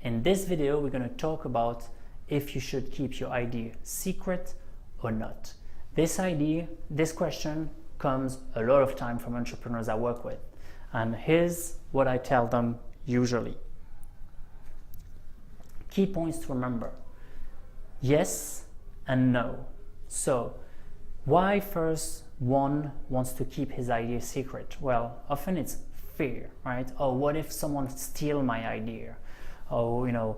In this video, we're going to talk about if you should keep your idea secret or not. This question comes a lot of time from entrepreneurs I work with. And here's what I tell them usually. Key points to remember. Yes and no. So why first one wants to keep his idea secret? Well, often it's fear, right? Oh, what if someone steals my idea? Oh,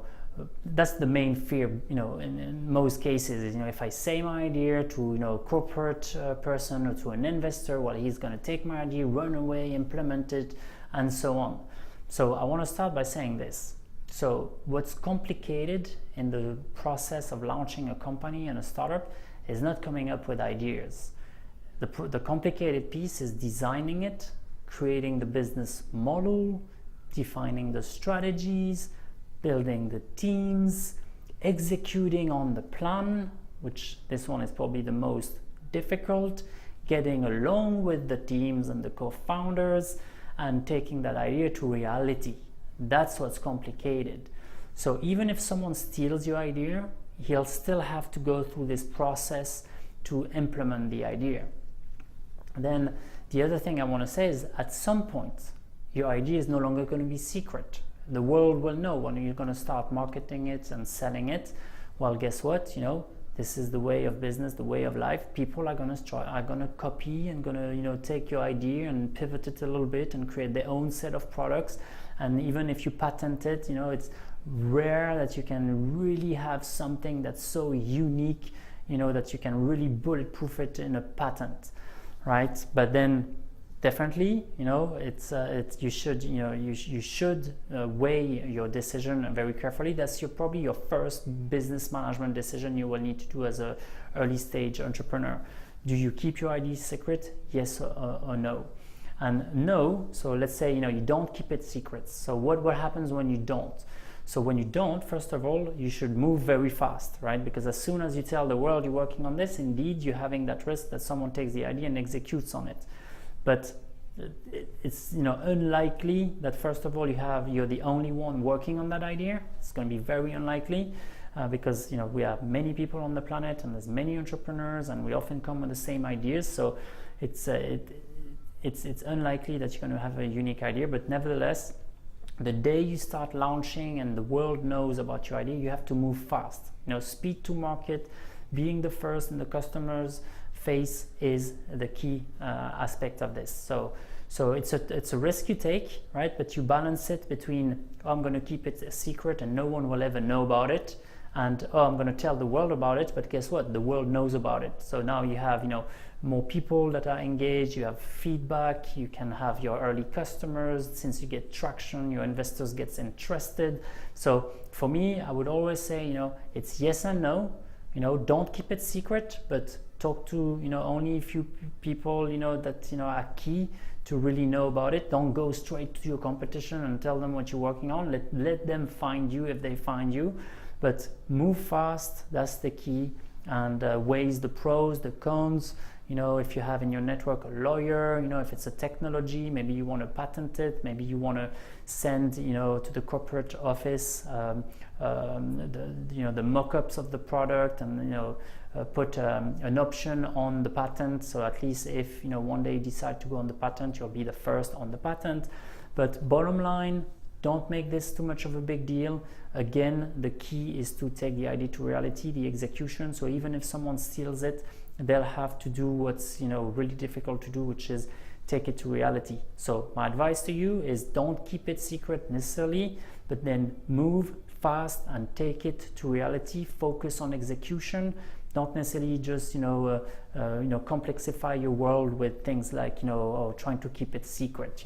that's the main fear, in most cases, if I say my idea to, a corporate person or to an investor, well, he's going to take my idea, run away, implement it, and so on. So I want to start by saying this. So what's complicated in the process of launching a company and a startup is not coming up with ideas. The complicated piece is designing it, creating the business model, defining the strategies, building the teams, executing on the plan, which this one is probably the most difficult, getting along with the teams and the co-founders, and taking that idea to reality. That's what's complicated. So even if someone steals your idea, he'll still have to go through this process to implement the idea. Then the other thing I want to say is at some point, your idea is no longer going to be secret. The world will know when you're going to start marketing it and selling it. Well, guess what? This is the way of business, the way of life. People are going to copy and going to take your idea and pivot it a little bit and create their own set of products. And even if you patent it, it's rare that you can really have something that's so unique, that you can really bulletproof it in a patent, right? But then definitely, you should weigh your decision very carefully. That's probably your first business management decision you will need to do as a early stage entrepreneur. Do you keep your idea secret? Yes or no? And no, so let's say you don't keep it secret. So what happens when you don't? So when you don't, first of all, you should move very fast, right? Because as soon as you tell the world you're working on this, indeed you're having that risk that someone takes the idea and executes on it. But it's unlikely that first of all you're the only one working on that idea. It's going to be very unlikely because we have many people on the planet and there's many entrepreneurs and we often come with the same ideas. So it's unlikely that you're going to have a unique idea. But nevertheless, the day you start launching and the world knows about your idea, you have to move fast. Speed to market, being the first in the customer's face is the key aspect of this. So it's a risk you take, right? But you balance it between, I'm going to keep it a secret and no one will ever know about it, and I'm going to tell the world about it, but guess what? The world knows about it. So now you have more people that are engaged, you have feedback, you can have your early customers. Since you get traction, your investors gets interested. So for me, I would always say, it's yes and no. Don't keep it secret, but talk to only a few people that are key to really know about it. Don't go straight to your competition and tell them what you're working on. Let them find you if they find you, but move fast. That's the key. And weighs the pros, the cons. If you have in your network a lawyer, if it's a technology, maybe you want to patent it, maybe you want to send to the corporate office the mock-ups of the product and put an option on the patent, so at least if one day you decide to go on the patent, you'll be the first on the patent. But bottom line, don't make this too much of a big deal. Again, the key is to take the idea to reality, the execution. So even if someone steals it, they'll have to do what's really difficult to do, which is take it to reality. So my advice to you is don't keep it secret necessarily, but then move fast and take it to reality. Focus on execution. Don't necessarily just complexify your world with things like trying to keep it secret.